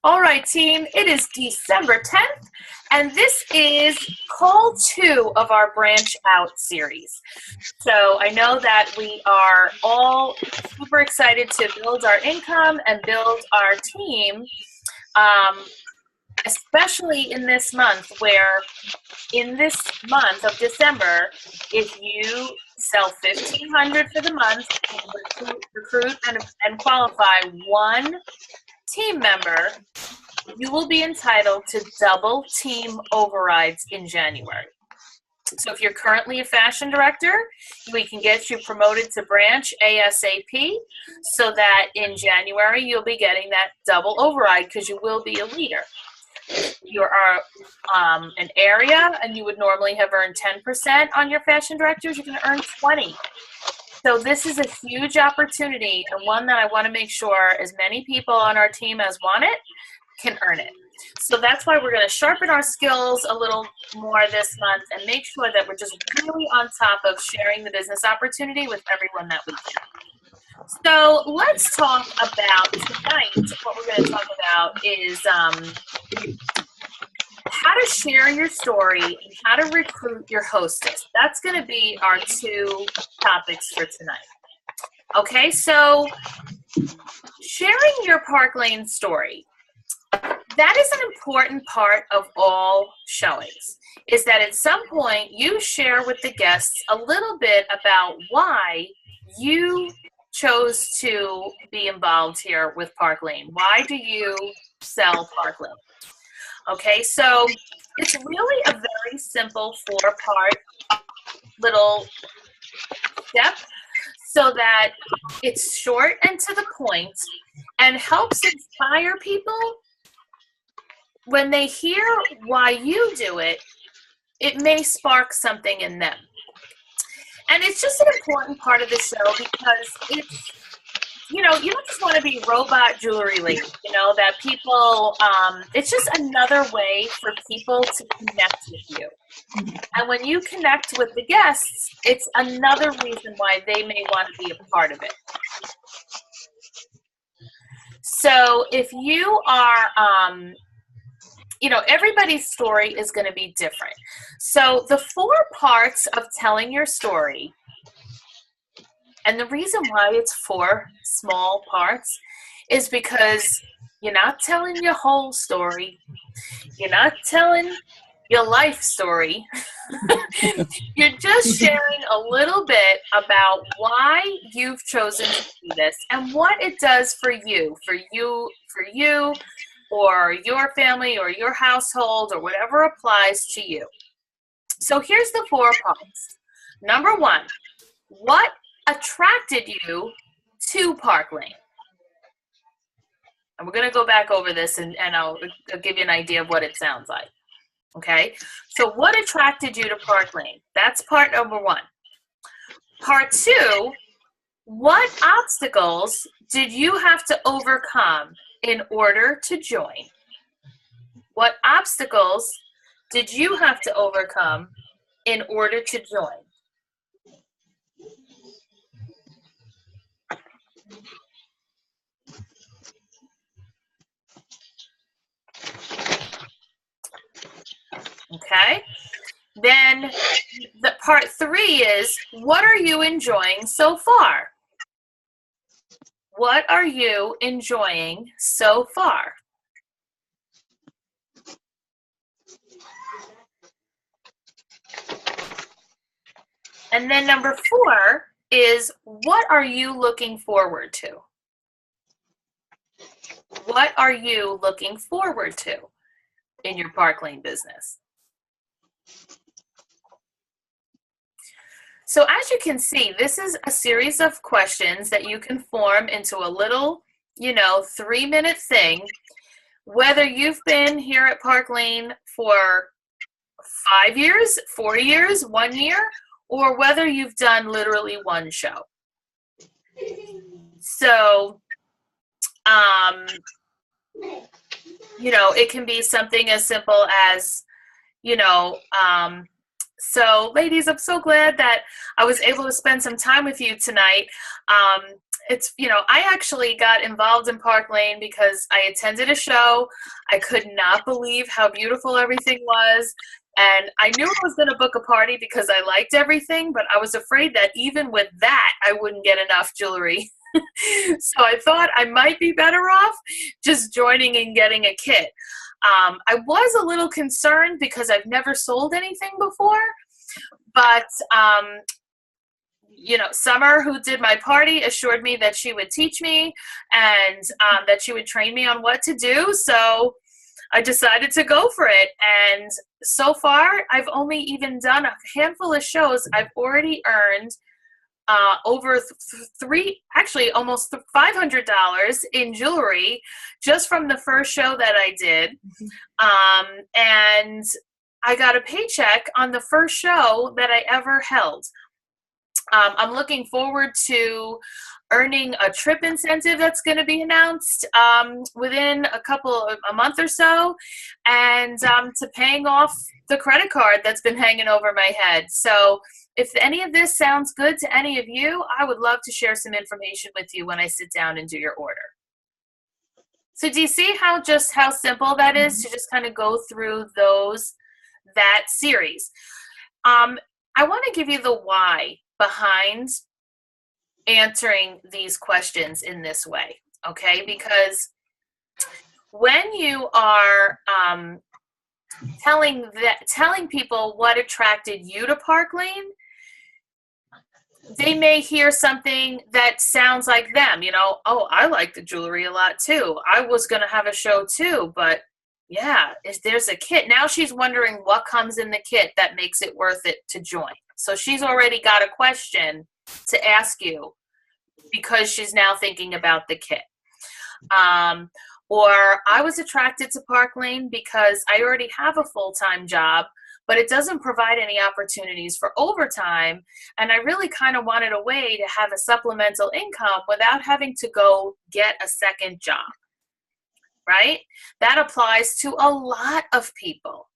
All right, team, it is December 10th, and this is call 2 of our Branch Out series. So I know that we are all super excited to build our income and build our team, especially in this month where in this month of December, if you sell $1,500 for the month, recruit and qualify one team member, you will be entitled to double team overrides in January. So if you're currently a fashion director, we can get you promoted to branch ASAP so that in January you'll be getting that double override because you will be a leader. If you are an area and you would normally have earned 10% on your fashion directors, you can earn 20. So this is a huge opportunity and one that I want to make sure as many people on our team as want it can earn it. So that's why we're going to sharpen our skills a little more this month and make sure that we're just really on top of sharing the business opportunity with everyone that we can. So let's talk about tonight. What we're going to talk about is how to share your story and how to recruit your hostess. That's going to be our two topics for tonight. Okay, so sharing your Park Lane story. That is an important part of all showings, is that at some point you share with the guests a little bit about why you chose to be involved here with Park Lane. Why do you sell Park Lane? Okay, so it's really a very simple 4-part little step so that it's short and to the point and helps inspire people. When they hear why you do it, it may spark something in them. And it's just an important part of the show because it's, you know, you don't just want to be robot jewelry lady, you know, that people, it's just another way for people to connect with you. And when you connect with the guests, it's another reason why they may want to be a part of it. So if you are, you know, everybody's story is going to be different. So the 4 parts of telling your story, and the reason why it's 4 small parts is because you're not telling your whole story. You're not telling your life story. You're just sharing a little bit about why you've chosen to do this and what it does for you, or your family or your household or whatever applies to you. So here's the 4 parts. Number 1, what attracted you to Park Lane? And we're going to go back over this and I'll give you an idea of what it sounds like. Okay, so what attracted you to Park Lane? That's part number 1. Part 2, what obstacles did you have to overcome in order to join? What obstacles did you have to overcome in order to join? Okay, then the part 3 is, what are you enjoying so far? What are you enjoying so far? And then number 4 is, what are you looking forward to? What are you looking forward to in your Park Lane business? So as you can see, this is a series of questions that you can form into a little, 3-minute thing. Whether you've been here at Park Lane for 5 years, 4 years, 1 year, or whether you've done literally one show. So, it can be something as simple as, so ladies, I'm so glad that I was able to spend some time with you tonight. it's, I actually got involved in Park Lane because I attended a show. I could not believe how beautiful everything was. And I knew I was going to book a party because I liked everything, but I was afraid that even with that, I wouldn't get enough jewelry. So I thought I might be better off just joining and getting a kit. I was a little concerned because I've never sold anything before, but Summer, who did my party, assured me that she would teach me and that she would train me on what to do. So I decided to go for it. And so far, I've only even done a handful of shows. I've already earned over almost $500 in jewelry just from the first show that I did. And I got a paycheck on the first show that I ever held. I'm looking forward to earning a trip incentive that's going to be announced within a month or so, and to paying off the credit card that's been hanging over my head. So if any of this sounds good to any of you, I would love to share some information with you when I sit down and do your order. So do you see how simple that is to just kind of go through that series? I want to give you the why behind answering these questions in this way, okay? Because when you are telling people what attracted you to Park Lane, they may hear something that sounds like them, oh, I like the jewelry a lot too. I was going to have a show too, but yeah, if there's a kit, now she's wondering what comes in the kit that makes it worth it to join. So she's already got a question to ask you because she's now thinking about the kit. Or I was attracted to Park Lane because I already have a full-time job, but it doesn't provide any opportunities for overtime. And I really kind of wanted a way to have a supplemental income without having to go get a second job, right? That applies to a lot of people.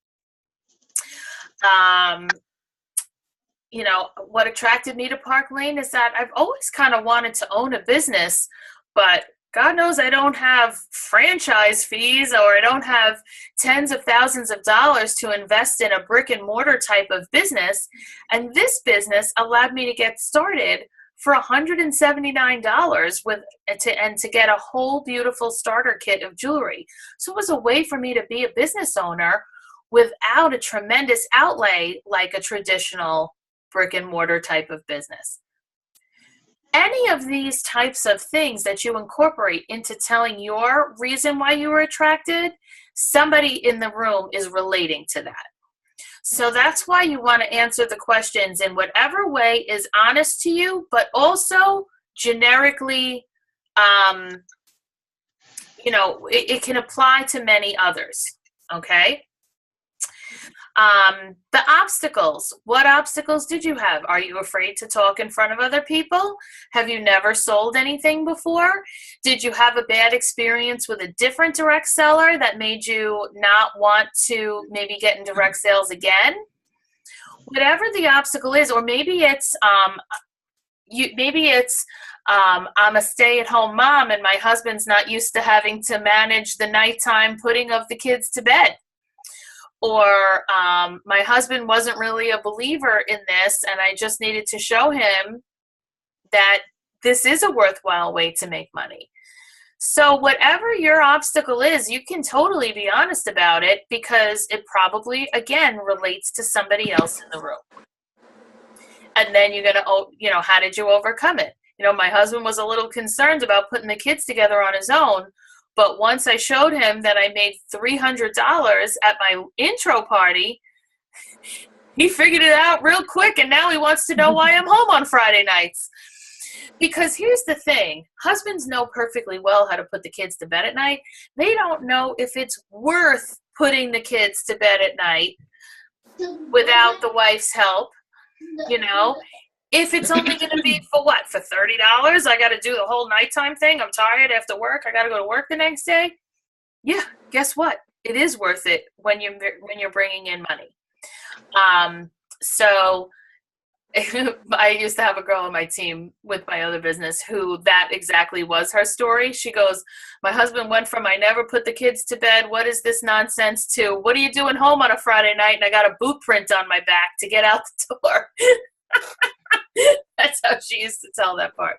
What attracted me to Park Lane is that I've always kind of wanted to own a business, but God knows I don't have franchise fees, or I don't have tens of thousands of dollars to invest in a brick and mortar type of business. And this business allowed me to get started for $179 to get a whole beautiful starter kit of jewelry. So it was a way for me to be a business owner without a tremendous outlay like a traditional brick and mortar type of business. Any of these types of things that you incorporate into telling your reason why you were attracted, somebody in the room is relating to that. So that's why you want to answer the questions in whatever way is honest to you, but also generically, it can apply to many others, okay? The obstacles. What obstacles did you have? Are you afraid to talk in front of other people? Have you never sold anything before? Did you have a bad experience with a different direct seller that made you not want to maybe get in direct sales again? Whatever the obstacle is, or maybe it's I'm a stay-at-home mom and my husband's not used to having to manage the nighttime putting of the kids to bed. Or my husband wasn't really a believer in this, and I just needed to show him that this is a worthwhile way to make money. So whatever your obstacle is, you can totally be honest about it, because it probably, again, relates to somebody else in the room. And then you're going to, how did you overcome it? My husband was a little concerned about putting the kids together on his own. But once I showed him that I made $300 at my intro party, he figured it out real quick, and now he wants to know why I'm home on Friday nights. Because here's the thing. Husbands know perfectly well how to put the kids to bed at night. They don't know if it's worth putting the kids to bed at night without the wife's help, If it's only going to be for what? For $30? I got to do the whole nighttime thing. I'm tired after work. I got to go to work the next day. Yeah, guess what? It is worth it when you're bringing in money. So I used to have a girl on my team with my other business who that exactly was her story. She goes, my husband went from I never put the kids to bed, what is this nonsense, to what are you doing home on a Friday night and I got a boot print on my back to get out the door. That's how she used to tell that part.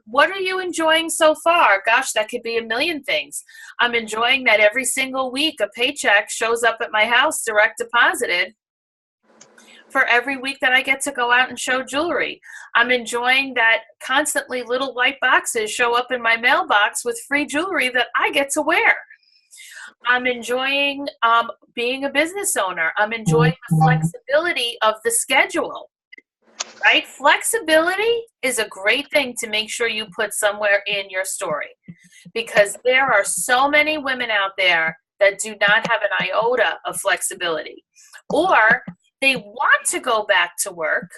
What are you enjoying so far? Gosh, that could be a million things. I'm enjoying that every single week a paycheck shows up at my house direct deposited for every week that I get to go out and show jewelry. I'm enjoying that constantly little white boxes show up in my mailbox with free jewelry that I get to wear. I'm enjoying being a business owner. I'm enjoying the flexibility of the schedule, right? Flexibility is a great thing to make sure you put somewhere in your story, because there are so many women out there that do not have an iota of flexibility, or they want to go back to work,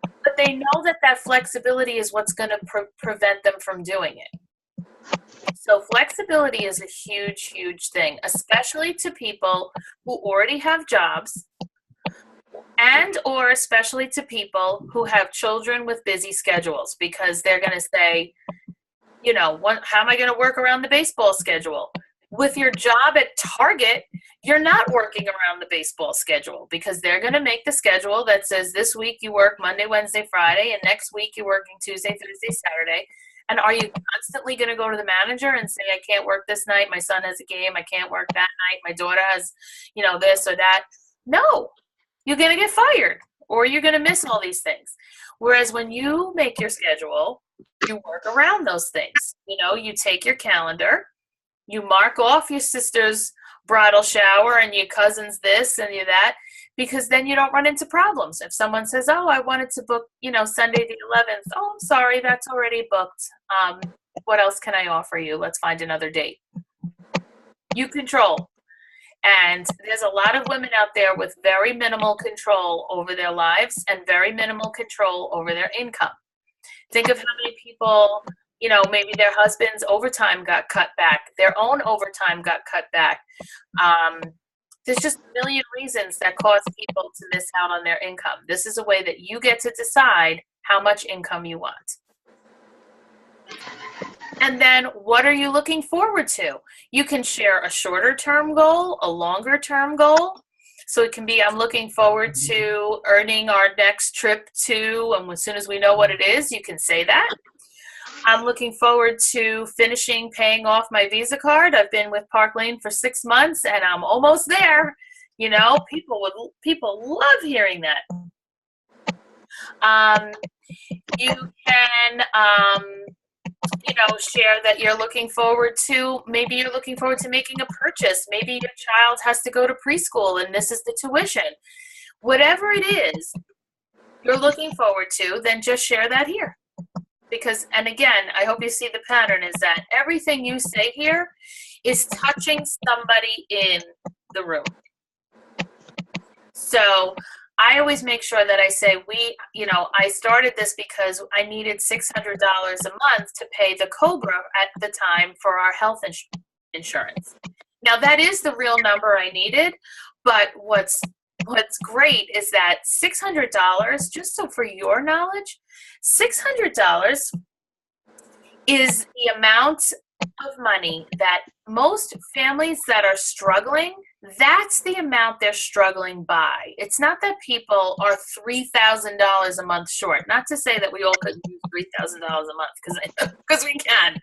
but they know that that flexibility is what's going to prevent them from doing it. So flexibility is a huge, huge thing, especially to people who already have jobs, and or especially to people who have children with busy schedules, because they're going to say, you know, how am I going to work around the baseball schedule? With your job at Target, you're not working around the baseball schedule, because they're going to make the schedule that says this week you work Monday, Wednesday, Friday, and next week you're working Tuesday, Thursday, Saturday. And are you constantly going to go to the manager and say, I can't work this night, my son has a game, I can't work that night, my daughter has, you know, this or that? No, you're going to get fired, or you're going to miss all these things. Whereas when you make your schedule, you work around those things. You know, you take your calendar, you mark off your sister's bridal shower and your cousin's this and your that, because then you don't run into problems. If someone says, oh, I wanted to book, you know, Sunday the 11th. Oh, I'm sorry, that's already booked. What else can I offer you? Let's find another date. You control. And there's a lot of women out there with very minimal control over their lives and very minimal control over their income. Think of how many people, you know, maybe their husband's overtime got cut back, their own overtime got cut back. There's just a million reasons that cause people to miss out on their income. This is a way that you get to decide how much income you want. And then what are you looking forward to? You can share a shorter term goal, a longer term goal. So it can be, I'm looking forward to earning our next trip to, and as soon as we know what it is, you can say that. I'm looking forward to finishing paying off my Visa card. I've been with Park Lane for 6 months and I'm almost there. You know, people love hearing that. You can, you know, share that you're looking forward to, maybe you're looking forward to making a purchase. Maybe your child has to go to preschool and this is the tuition. Whatever it is you're looking forward to, then just share that here. Because, and again, I hope you see the pattern is that everything you say here is touching somebody in the room. So I always make sure that I say, I started this because I needed $600 a month to pay the COBRA at the time for our health insurance. Now that is the real number I needed, but what's great is that $600, just so for your knowledge, $600 is the amount of money that most families that are struggling, that's the amount they're struggling by. It's not that people are $3,000 a month short. Not to say that we all could use $3,000 a month, because we can.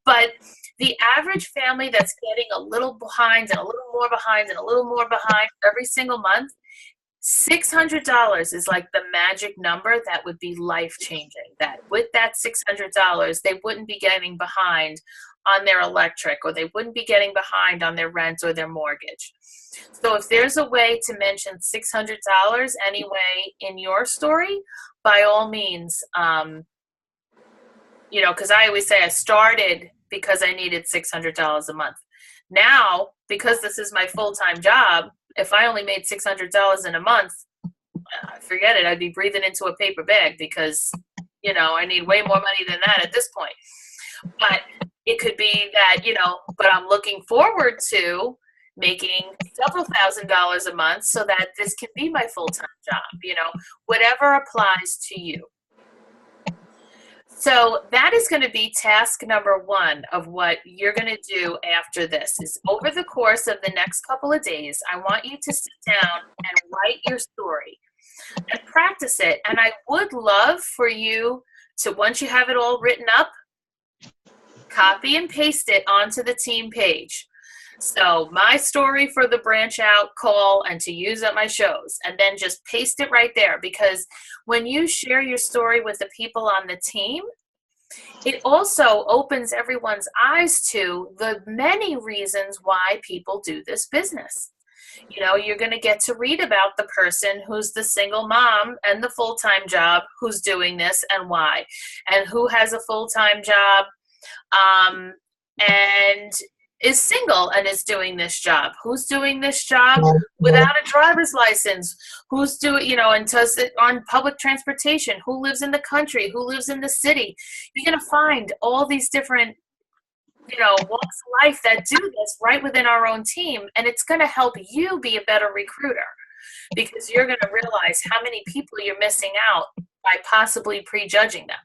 But the average family that's getting a little behind and a little more behind and a little more behind every single month, $600 is like the magic number that would be life-changing. That with that $600, they wouldn't be getting behind on their electric, or they wouldn't be getting behind on their rent or their mortgage. So if there's a way to mention $600 anyway in your story, by all means, because I always say I started because I needed $600 a month. Now, because this is my full-time job, if I only made $600 in a month, forget it. I'd be breathing into a paper bag, because, I need way more money than that at this point. But it could be that, but I'm looking forward to making several $1,000s a month so that this can be my full-time job, whatever applies to you. So that is going to be task number 1 of what you're going to do after this. Is over the course of the next couple of days, I want you to sit down and write your story and practice it. And I would love for you to, once you have it all written up, copy and paste it onto the team page. So my story for the branch out call and to use at my shows, and then just paste it right there, because when you share your story with the people on the team, it also opens everyone's eyes to the many reasons why people do this business. You're going to get to read about the person who's the single mom and the full-time job who's doing this and why, and who has a full-time job and is single and is doing this job. Who's doing this job without a driver's license? Who's doing, and does it on public transportation? Who lives in the country? Who lives in the city? You're going to find all these different, walks of life that do this right within our own team. And it's going to help you be a better recruiter, because you're going to realize how many people you're missing out by possibly prejudging them.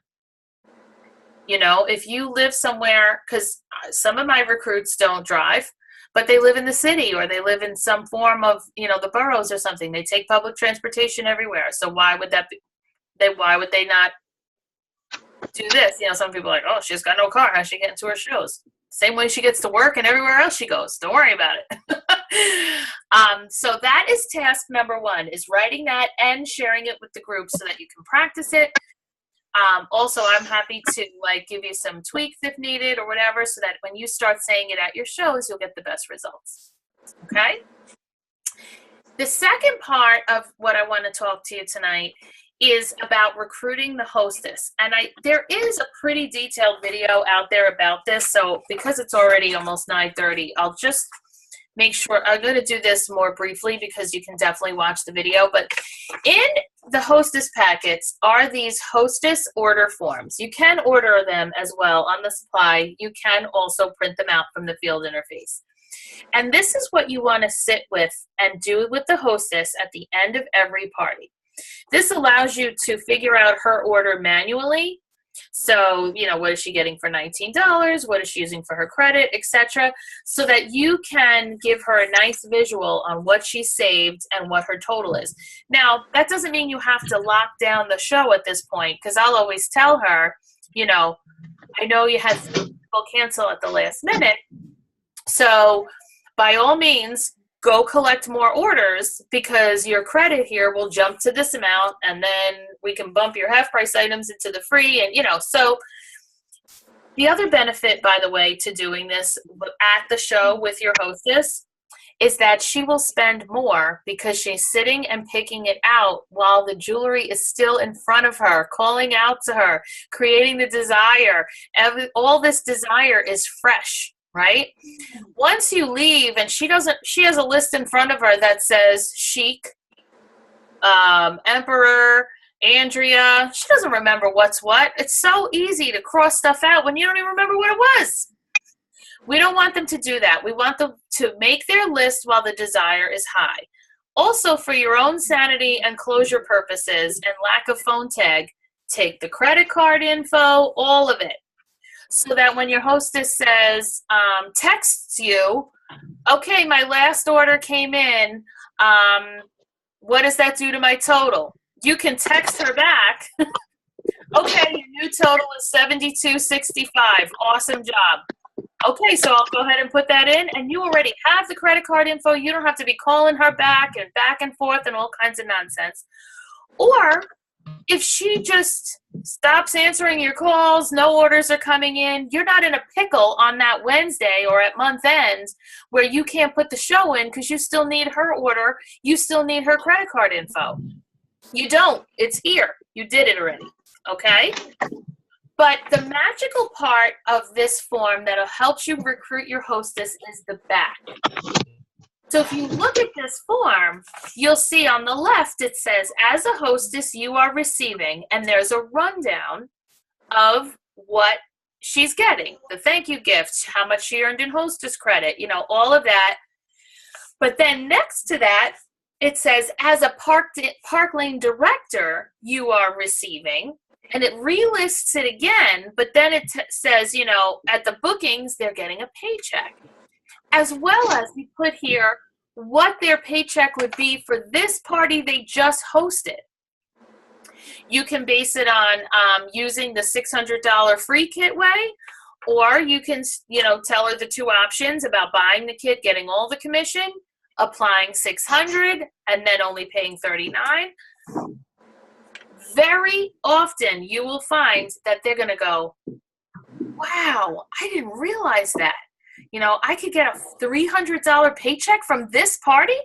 If you live somewhere, because some of my recruits don't drive, but they live in the city or they live in some form of, the boroughs or something. They take public transportation everywhere. So why would that be? Why would they not do this? Some people are like, oh, she's got no car. How's she getting to her shows? Same way she gets to work and everywhere else she goes. Don't worry about it. So that is task number 1, is writing that and sharing it with the group so that you can practice it. Also, I'm happy to give you some tweaks if needed or whatever, so that when you start saying it at your shows, you'll get the best results. Okay? The second part of what I want to talk to you tonight is about recruiting the hostess. And there is a pretty detailed video out there about this. So because it's already almost 9:30, I'll just make sure, I'm going to do this more briefly because you can definitely watch the video. But in the hostess packets are these hostess order forms. You can order them as well on the supply. You can also print them out from the field interface. And this is what you want to sit with and do with the hostess at the end of every party. This allows you to figure out her order manually. So, what is she getting for $19? What is she using for her credit, etc., so that you can give her a nice visual on what she saved and what her total is. Now, that doesn't mean you have to lock down the show at this point, because I'll always tell her, I know you had people cancel at the last minute, so by all means, go collect more orders, because your credit here will jump to this amount, and then we can bump your half price items into the free. And, so the other benefit, by the way, to doing this at the show with your hostess is that she will spend more, because she's sitting and picking it out while the jewelry is still in front of her, calling out to her, creating the desire. All this desire is fresh. Right? Once you leave and she has a list in front of her that says chic, emperor, Andrea. She doesn't remember what's what. It's so easy to cross stuff out when you don't even remember what it was. We don't want them to do that. We want them to make their list while the desire is high. Also, for your own sanity and closure purposes and lack of phone tag, take the credit card info, all of it. So that when your hostess says, texts you, okay, my last order came in, what does that do to my total? You can text her back, okay, your new total is $72.65, awesome job. Okay, so I'll go ahead and put that in, and you already have the credit card info. You don't have to be calling her back and forth and all kinds of nonsense. Or if she just stops answering your calls, no orders are coming in, you're not in a pickle on that Wednesday or at month end where you can't put the show in because you still need her order. You still need her credit card info. You don't. It's here. You did it already. Okay? But the magical part of this form that helps you recruit your hostess is the back. So if you look at this form, you'll see on the left it says, as a hostess, you are receiving, and there's a rundown of what she's getting. The thank you gifts, how much she earned in hostess credit, all of that. But then next to that, it says, as a park lane director, you are receiving, and it relists it again, but then it says, you know, at the bookings, they're getting a paycheck. As well as we put here what their paycheck would be for this party they just hosted. You can base it on using the $600 free kit way, or you can, you know, tell her the two options about buying the kit, getting all the commission, applying $600, and then only paying $39. Very often you will find that they're going to go, wow, I didn't realize that. You know, I could get a $300 paycheck from this party.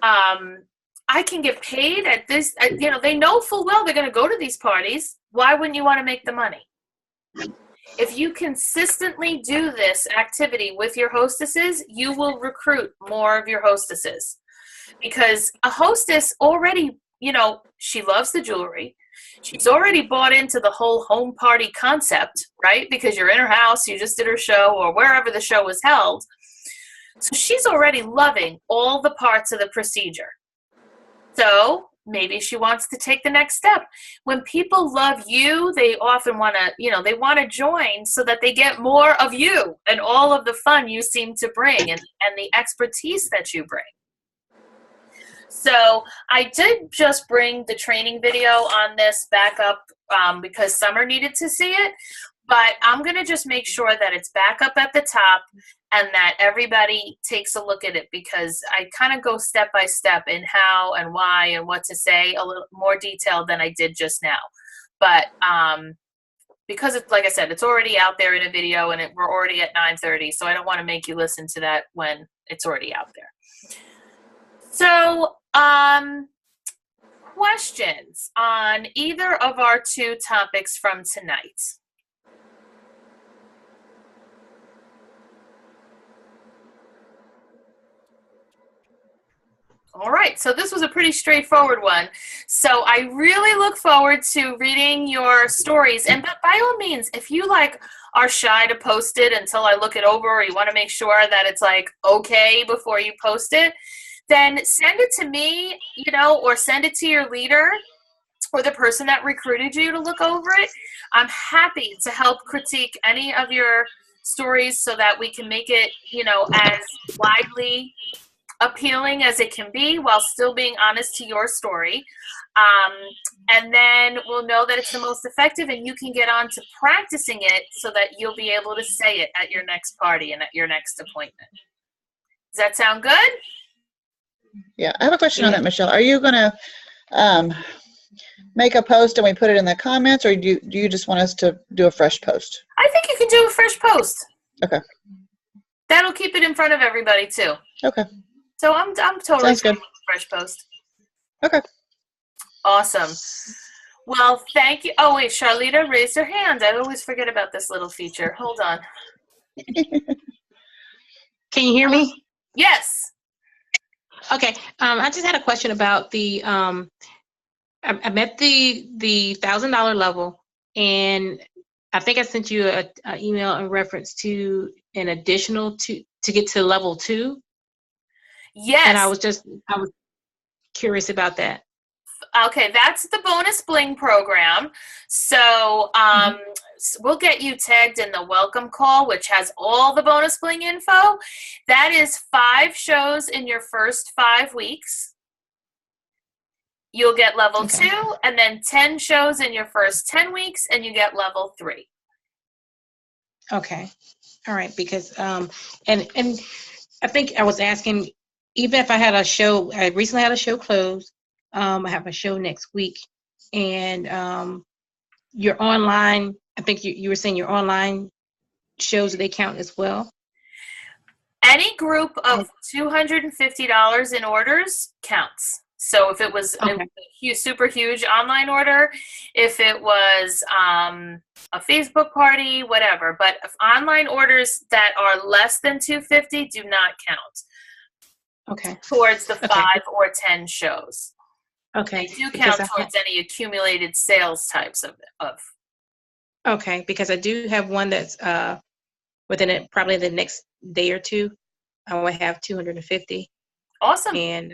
I can get paid at this, you know, they know full well they're going to go to these parties. Why wouldn't you want to make the money? If you consistently do this activity with your hostesses, you will recruit more of your hostesses. Because a hostess already, you know, she loves the jewelry. She's already bought into the whole home party concept, right? Because you're in her house, you just did her show, or wherever the show was held. So she's already loving all the parts of the procedure. So maybe she wants to take the next step. When people love you, they often want to, you know, they want to join so that they get more of you and all of the fun you seem to bring and the expertise that you bring. So I did just bring the training video on this back up because Summer needed to see it, but I'm going to just make sure that it's back up at the top and that everybody takes a look at it, because I kind of go step by step in how and why and what to say, a little more detailed than I did just now. But because it's, like I said, it's already out there in a video and we're already at 9:30, so I don't want to make you listen to that when it's already out there. So questions on either of our two topics from tonight? All right, so this was a pretty straightforward one. So I really look forward to reading your stories. And by all means, if you like are shy to post it until I look it over, or you want to make sure that it's like okay before you post it, then send it to me, you know, or send it to your leader or the person that recruited you to look over it. I'm happy to help critique any of your stories so that we can make it, you know, as widely appealing as it can be while still being honest to your story. And then we'll know that it's the most effective, and you can get on to practicing it so that you'll be able to say it at your next party and at your next appointment. Does that sound good? Yeah, I have a question on that, Michelle. Are you going to make a post and we put it in the comments, or do you just want us to do a fresh post? I think you can do a fresh post. Okay. That'll keep it in front of everybody too. Okay. So I'm totally fine with a fresh post. Okay. Awesome. Well, thank you. Oh wait, Charlita raised her hand. I always forget about this little feature. Hold on. Can you hear me? Yes. Okay. I just had a question about the I'm at the $1,000 level, and I think I sent you an email in reference to an additional to get to level 2. Yes. And I was curious about that. Okay, that's the bonus bling program. So we'll get you tagged in the welcome call, which has all the bonus bling info. That is 5 shows in your first 5 weeks. You'll get level 2, and then 10 shows in your first 10 weeks, and you get level 3. Okay. All right. Because and I think I was asking, even if I had a show, I recently had a show closed. I have a show next week, and your online, I think you were saying your online shows, they count as well? Any group of $250 in orders counts. So if it was a super huge online order, if it was a Facebook party, whatever, but if online orders that are less than $250 do not count. Okay. Towards the 5 or 10 shows. Okay. They do count towards any accumulated sales types of. Okay, because I do have one that's within probably the next day or two. I would have 250. Awesome. And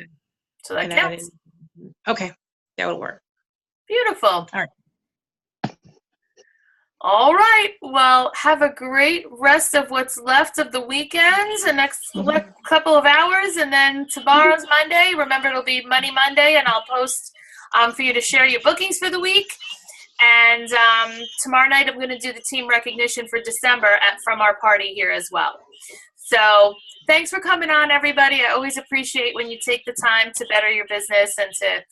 So that and counts. okay, that would work. Beautiful. All right. All right. Well, have a great rest of what's left of the weekends, the next couple of hours, and then tomorrow's Monday. Remember, it'll be Money Monday, and I'll post for you to share your bookings for the week. And tomorrow night, I'm going to do the team recognition for December from our party here as well. So thanks for coming on, everybody. I always appreciate when you take the time to better your business and to,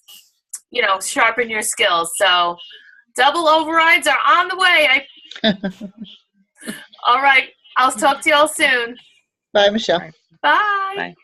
sharpen your skills. So double overrides are on the way. All right. I'll talk to you all soon. Bye, Michelle. Right. Bye. Bye.